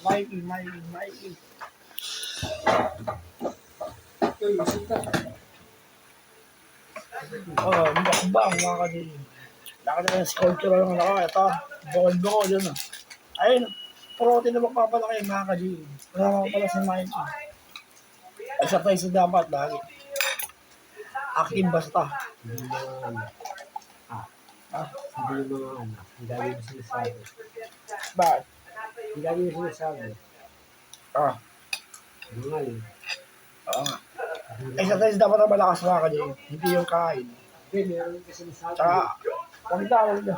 Mikey. Ito yung sita. Mukbang mga kadili. Nakita yung sculpture lang ako. Ito, bukol yun. Ayun, protein na magpapalaki mga kadili. Kasama ko pala si Mikey. Exercise dapat lagi. Active basta. Hindi Hindi yung sinasabi. Bakit? Hindi yung sinasabi. Ah, Bungal. oo nga. Exercise dapat na malakas mga kadili. Hindi yung kain. Hindi, meron yung sinasabi. Tsaka, huwag na.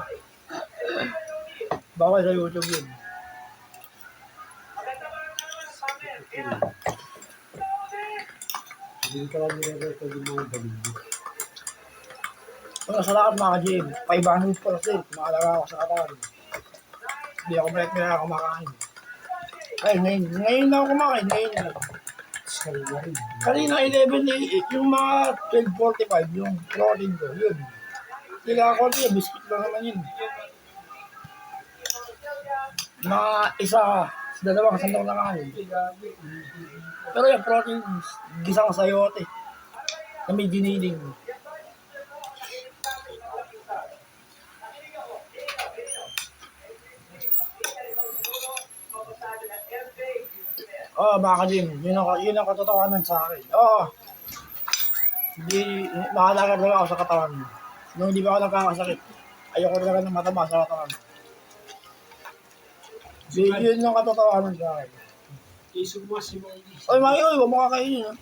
Bawal sa YouTube yun. Hindi ka lang nire-record yung mga balibig. Sa lahat mga ka-gym, 500 pa kasi, makalaga ako sa katawan. Hindi ako na kumakain. Ay, ngayon na ako kumakain, ngayon na. Kanina rin. Kanina 11, yung mga 12:45, yung protein ko, yun. Hindi ako konti, biscuit lang naman yun. Mga dalawang sandok na kain. Pero yung protein, gisang sayote. Na may giniling. Mga ka-gym, yun ang katotohanan sa akin. Hindi, mahalaga talaga ako sa katawan. Nung hindi pa ako nagkakasakit, ayoko talaga ng mataba sa katawan. Yun ang katotohanan sa akin. Isog mo si Mikey. Oy, huwag mo kakainin, ha?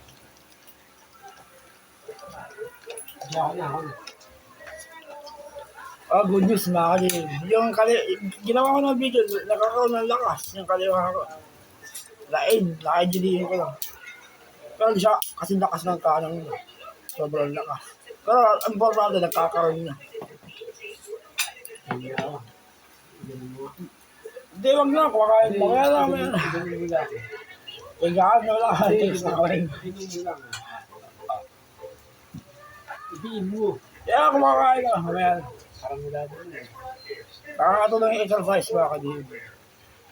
Diyan ako na. Good news, mga ka-gym. Ginawa ko ng video, nakakaroon ng lakas yung kaliwa ko. Naka-engineer ko lang. Pero hindi siya kasi lakas ng kanang yun. Sobrang lakas. Pero ang importante, nagkakaroon niya. Hindi ako. Hindi, wag na. Kumakain mo. Kaya lang mo yan. Higaan na wala. Taste na ko rin. Ibiin mo. Kaya kumakain ka. Mamaya. Parang wala doon eh. Nakakatulong yung exercise mga kadib.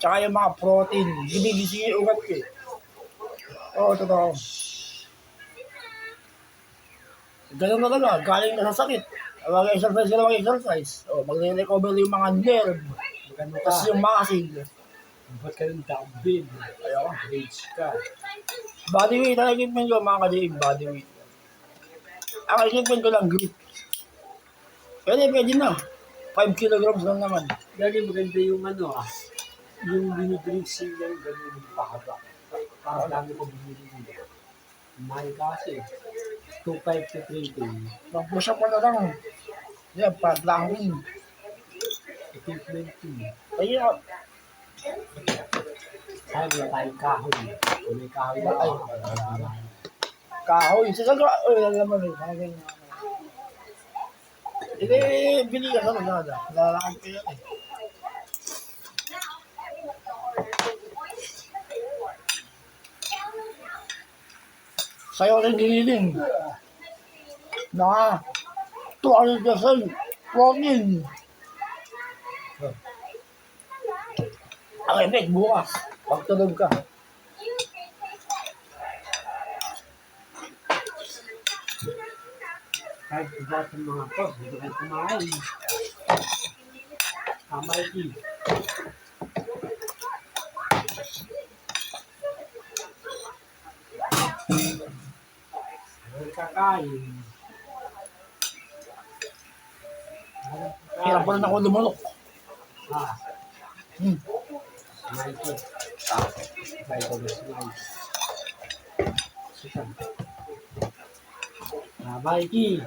Tsaka yung mga protein. Gibigising yung ugat ko eh. Oo, totoo. Ganun na talaga. Galing ka sa sakit. Mag-exercise ka na mag-exercise. Magre-recover yung mga nerve. Tapos yung muscle. Ba't ka rin dumbbell? Ayaw. Rage ka. Body weight ang equipment ko mga kadib. Body weight. Ang equipment ko lang grip. Pwede na. 5 kilograms lang naman. Lagi maganda yung yung binibring silang ganun yung pakaba. Para dami ko binibring. Mahal kasi. 2.5 to 3.2. Mag-push up ko na lang. Yan, padlangin. Equipment yun. Ayun. Ay, wala tayong kahoy. Kung may kahoy na Ay. tayo. Kahoy. Sasaga. Lalaman eh. Hindi, bili ka sa nagada. Lalakad ko yan eh. Sa'yo rin giniling. 200% protein. Ang effect bukas. Pagtulog ka. Kahit ibat ng mga to, hindi ka kumain. Mikey. Kakain. Hirap pa rin ako lumunok. Mikey. Mikey ko na si Mikey. Susan. Mikey.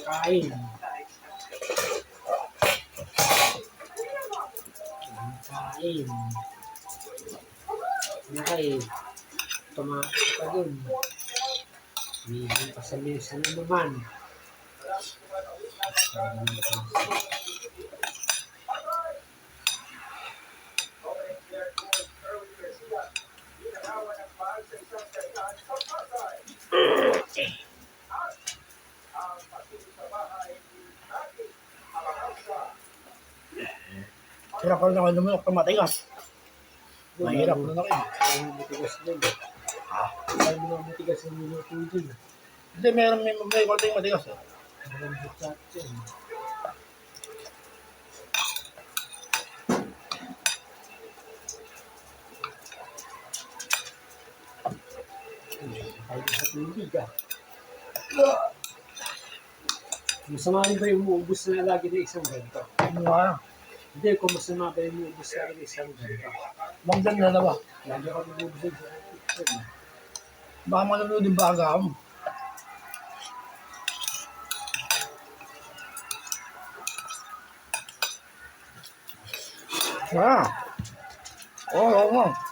Kakain. Kakain. Okay. Tumakot ka dun. Hindi pa sa mesa na naman. Hirap pa rin ako lumunok. Matigas. Mahirap na rin. Ay, matigas din. Ah. Ay, mga matigas ang niluto din. Hindi, may konting matigas. Eh. Malambot sa atin. Ay, sa tubig ah. Masama rin ba yung umuubos na lagi na isang ganito? Ano nga? Hindi, kung masama ba yung umuubos na lagi na isang ganito? Magdan na ba? Lagi ako umuubos sa kitchen. Baka manunod yung baga mo. Ah. Oo, oo.